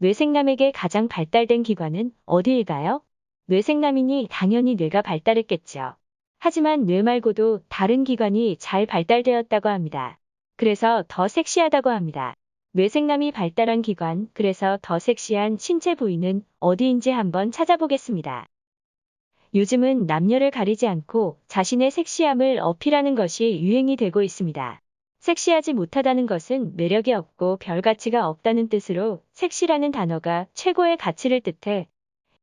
뇌생남에게 가장 발달된 기관은 어디일까요? 뇌생남이니 당연히 뇌가 발달했겠죠. 하지만 뇌 말고도 다른 기관이 잘 발달되었다고 합니다. 그래서 더 섹시하다고 합니다. 뇌생남이 발달한 기관, 그래서 더 섹시한 신체 부위는 어디인지 한번 찾아보겠습니다. 요즘은 남녀를 가리지 않고 자신의 섹시함을 어필하는 것이 유행이 되고 있습니다. 섹시하지 못하다는 것은 매력이 없고 별 가치가 없다는 뜻으로 섹시라는 단어가 최고의 가치를 뜻해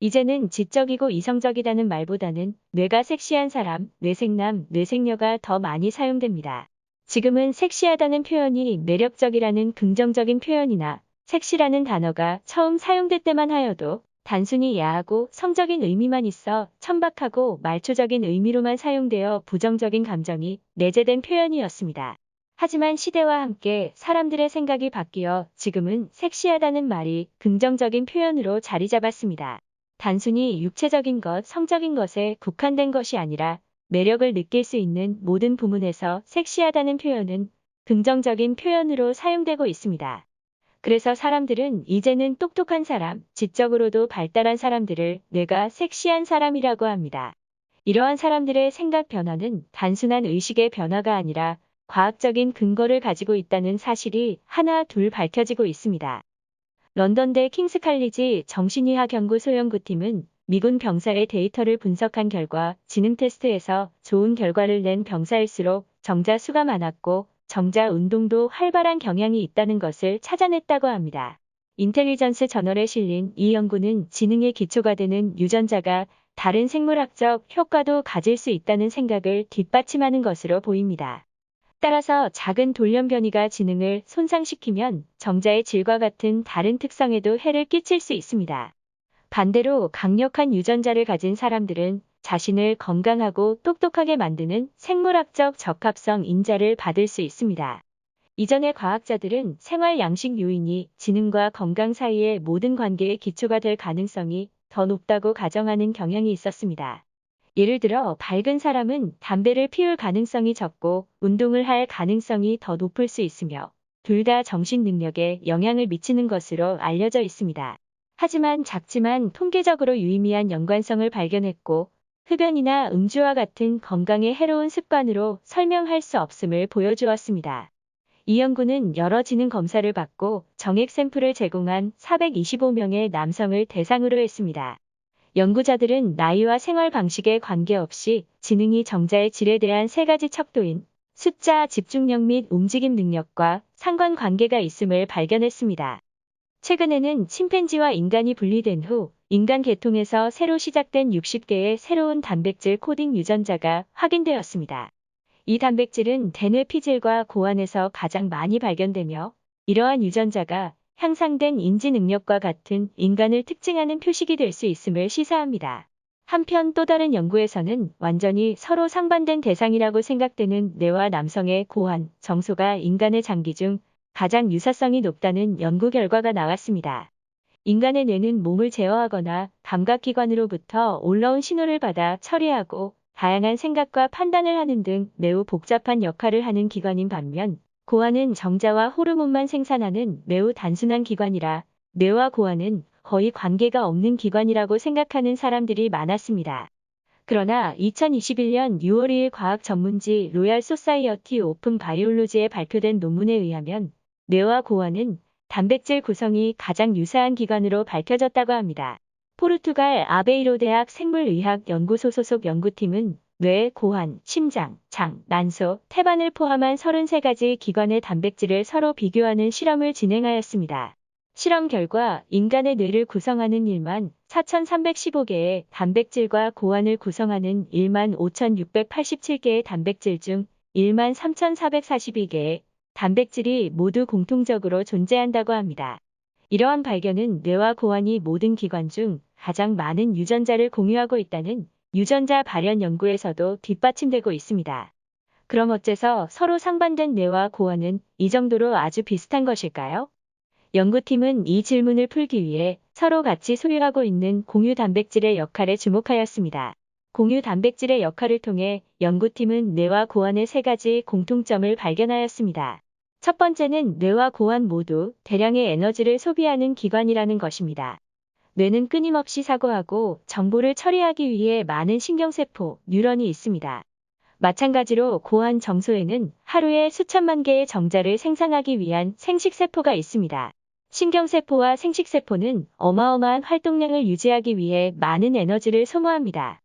이제는 지적이고 이성적이다는 말보다는 뇌가 섹시한 사람, 뇌생남, 뇌생녀가 더 많이 사용됩니다. 지금은 섹시하다는 표현이 매력적이라는 긍정적인 표현이나 섹시라는 단어가 처음 사용될 때만 하여도 단순히 야하고 성적인 의미만 있어 천박하고 말초적인 의미로만 사용되어 부정적인 감정이 내재된 표현이었습니다. 하지만 시대와 함께 사람들의 생각이 바뀌어 지금은 섹시하다는 말이 긍정적인 표현으로 자리 잡았습니다. 단순히 육체적인 것, 성적인 것에 국한된 것이 아니라 매력을 느낄 수 있는 모든 부문에서 섹시하다는 표현은 긍정적인 표현으로 사용되고 있습니다. 그래서 사람들은 이제는 똑똑한 사람, 지적으로도 발달한 사람들을 뇌가 섹시한 사람이라고 합니다. 이러한 사람들의 생각 변화는 단순한 의식의 변화가 아니라 과학적인 근거를 가지고 있다는 사실이 하나 둘 밝혀지고 있습니다. 런던대 킹스칼리지 정신의학연구소 연구팀은 미군 병사의 데이터를 분석한 결과 지능 테스트에서 좋은 결과를 낸 병사일수록 정자 수가 많았고 정자 운동도 활발한 경향이 있다는 것을 찾아냈다고 합니다. 인텔리전스 저널에 실린 이 연구는 지능의 기초가 되는 유전자가 다른 생물학적 효과도 가질 수 있다는 생각을 뒷받침하는 것으로 보입니다. 따라서 작은 돌연변이가 지능을 손상시키면 정자의 질과 같은 다른 특성에도 해를 끼칠 수 있습니다. 반대로 강력한 유전자를 가진 사람들은 자신을 건강하고 똑똑하게 만드는 생물학적 적합성 인자를 받을 수 있습니다. 이전의 과학자들은 생활 양식 요인이 지능과 건강 사이의 모든 관계의 기초가 될 가능성이 더 높다고 가정하는 경향이 있었습니다. 예를 들어 밝은 사람은 담배를 피울 가능성이 적고 운동을 할 가능성이 더 높을 수 있으며 둘 다 정신 능력에 영향을 미치는 것으로 알려져 있습니다. 하지만 작지만 통계적으로 유의미한 연관성을 발견했고 흡연이나 음주와 같은 건강에 해로운 습관으로 설명할 수 없음을 보여주었습니다. 이 연구는 여러 지능 검사를 받고 정액 샘플을 제공한 425명의 남성을 대상으로 했습니다. 연구자들은 나이와 생활 방식에 관계없이 지능이 정자의 질에 대한 세 가지 척도인 숫자, 집중력 및 움직임 능력과 상관관계가 있음을 발견했습니다. 최근에는 침팬지와 인간이 분리된 후 인간 계통에서 새로 시작된 60개의 새로운 단백질 코딩 유전자가 확인되었습니다. 이 단백질은 대뇌 피질과 고안에서 가장 많이 발견되며 이러한 유전자가 향상된 인지 능력과 같은 인간을 특징하는 표식이 될 수 있음을 시사합니다. 한편 또 다른 연구에서는 완전히 서로 상반된 대상이라고 생각되는 뇌와 남성의 고환, 정소가 인간의 장기 중 가장 유사성이 높다는 연구 결과가 나왔습니다. 인간의 뇌는 몸을 제어하거나 감각기관으로부터 올라온 신호를 받아 처리하고 다양한 생각과 판단을 하는 등 매우 복잡한 역할을 하는 기관인 반면 고환은 정자와 호르몬만 생산하는 매우 단순한 기관이라 뇌와 고환은 거의 관계가 없는 기관이라고 생각하는 사람들이 많았습니다. 그러나 2021년 6월 2일 과학 전문지 로얄 소사이어티 오픈 바이올로지에 발표된 논문에 의하면 뇌와 고환은 단백질 구성이 가장 유사한 기관으로 밝혀졌다고 합니다. 포르투갈 아베이로 대학 생물의학 연구소 소속 연구팀은 뇌, 고환, 심장, 장, 난소, 태반을 포함한 33가지 기관의 단백질을 서로 비교하는 실험을 진행하였습니다. 실험 결과 인간의 뇌를 구성하는 1만 4,315개의 단백질과 고환을 구성하는 1만 5,687개의 단백질 중 1만 3,442개의 단백질이 모두 공통적으로 존재한다고 합니다. 이러한 발견은 뇌와 고환이 모든 기관 중 가장 많은 유전자를 공유하고 있다는 유전자 발현 연구에서도 뒷받침되고 있습니다. 그럼 어째서 서로 상반된 뇌와 고환은 이 정도로 아주 비슷한 것일까요? 연구팀은 이 질문을 풀기 위해 서로 같이 소유하고 있는 공유 단백질의 역할에 주목하였습니다. 공유 단백질의 역할을 통해 연구팀은 뇌와 고환의 세 가지 공통점을 발견하였습니다. 첫 번째는 뇌와 고환 모두 대량의 에너지를 소비하는 기관이라는 것입니다. 뇌는 끊임없이 사고하고 정보를 처리하기 위해 많은 신경세포, 뉴런이 있습니다. 마찬가지로 고환 정소에는 하루에 수천만 개의 정자를 생산하기 위한 생식세포가 있습니다. 신경세포와 생식세포는 어마어마한 활동량을 유지하기 위해 많은 에너지를 소모합니다.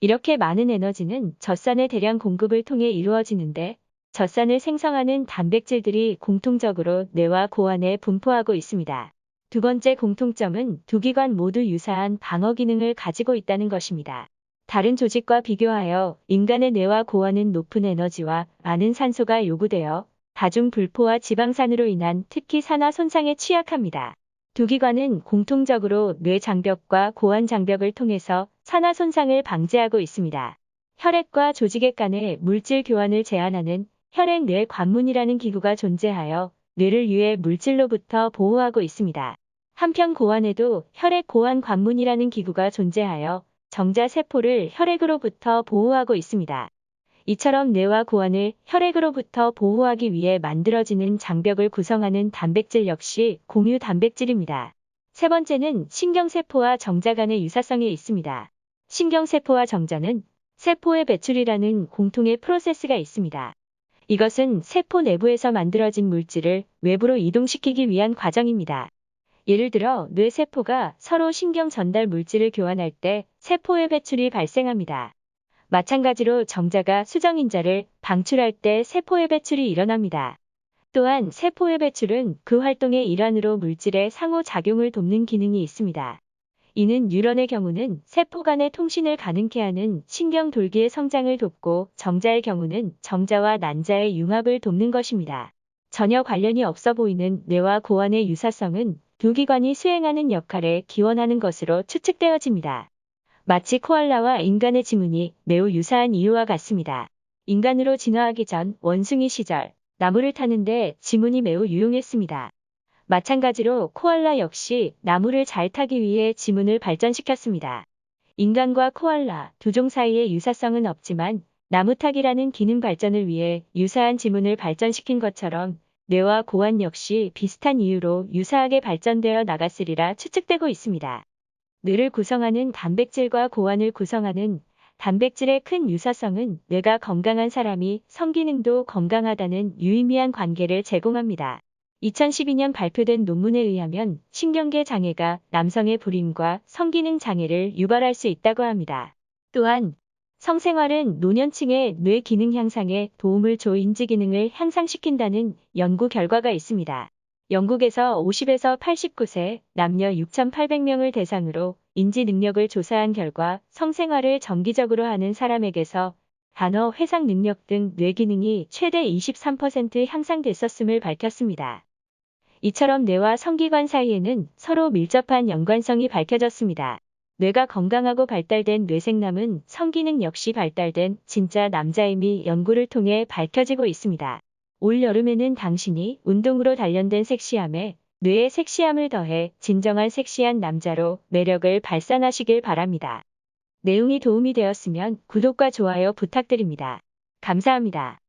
이렇게 많은 에너지는 젖산의 대량 공급을 통해 이루어지는데 젖산을 생성하는 단백질들이 공통적으로 뇌와 고환에 분포하고 있습니다. 두 번째 공통점은 두 기관 모두 유사한 방어 기능을 가지고 있다는 것입니다. 다른 조직과 비교하여 인간의 뇌와 고환은 높은 에너지와 많은 산소가 요구되어 다중불포와 지방산으로 인한 특히 산화 손상에 취약합니다. 두 기관은 공통적으로 뇌 장벽과 고환 장벽을 통해서 산화 손상을 방지하고 있습니다. 혈액과 조직액 간의 물질 교환을 제한하는 혈액-뇌 관문이라는 기구가 존재하여 뇌를 유해 물질로부터 보호하고 있습니다. 한편 고환에도 혈액-고환 관문이라는 기구가 존재하여 정자세포를 혈액으로부터 보호하고 있습니다. 이처럼 뇌와 고환을 혈액으로부터 보호하기 위해 만들어지는 장벽을 구성하는 단백질 역시 공유 단백질입니다. 세 번째는 신경세포와 정자 간의 유사성이 있습니다. 신경세포와 정자는 세포의 배출이라는 공통의 프로세스가 있습니다. 이것은 세포 내부에서 만들어진 물질을 외부로 이동시키기 위한 과정입니다. 예를 들어 뇌세포가 서로 신경 전달 물질을 교환할 때 세포의 배출이 발생합니다. 마찬가지로 정자가 수정인자를 방출할 때 세포의 배출이 일어납니다. 또한 세포의 배출은 그 활동의 일환으로 물질의 상호작용을 돕는 기능이 있습니다. 이는 뉴런의 경우는 세포 간의 통신을 가능케 하는 신경돌기의 성장을 돕고 정자의 경우는 정자와 난자의 융합을 돕는 것입니다. 전혀 관련이 없어 보이는 뇌와 고환의 유사성은 두 기관이 수행하는 역할에 기원하는 것으로 추측되어집니다. 마치 코알라와 인간의 지문이 매우 유사한 이유와 같습니다. 인간으로 진화하기 전 원숭이 시절 나무를 타는데 지문이 매우 유용했습니다. 마찬가지로 코알라 역시 나무를 잘 타기 위해 지문을 발전시켰습니다. 인간과 코알라 두 종 사이의 유사성은 없지만 나무타기라는 기능 발전을 위해 유사한 지문을 발전시킨 것처럼 뇌와 고환 역시 비슷한 이유로 유사하게 발전되어 나갔으리라 추측되고 있습니다. 뇌를 구성하는 단백질과 고환을 구성하는 단백질의 큰 유사성은 뇌가 건강한 사람이 성기능도 건강하다는 유의미한 관계를 제공합니다. 2012년 발표된 논문에 의하면 신경계 장애가 남성의 불임과 성기능 장애를 유발할 수 있다고 합니다. 또한 성생활은 노년층의 뇌 기능 향상에 도움을 줘 인지 기능을 향상시킨다는 연구 결과가 있습니다. 영국에서 50에서 89세 남녀 6,800명을 대상으로 인지 능력을 조사한 결과 성생활을 정기적으로 하는 사람에게서 단어 회상 능력 등 뇌 기능이 최대 23% 향상됐었음을 밝혔습니다. 이처럼 뇌와 성기관 사이에는 서로 밀접한 연관성이 밝혀졌습니다. 뇌가 건강하고 발달된 뇌생남은 성기능 역시 발달된 진짜 남자임이 연구를 통해 밝혀지고 있습니다. 올 여름에는 당신이 운동으로 단련된 섹시함에 뇌의 섹시함을 더해 진정한 섹시한 남자로 매력을 발산하시길 바랍니다. 내용이 도움이 되었으면 구독과 좋아요 부탁드립니다. 감사합니다.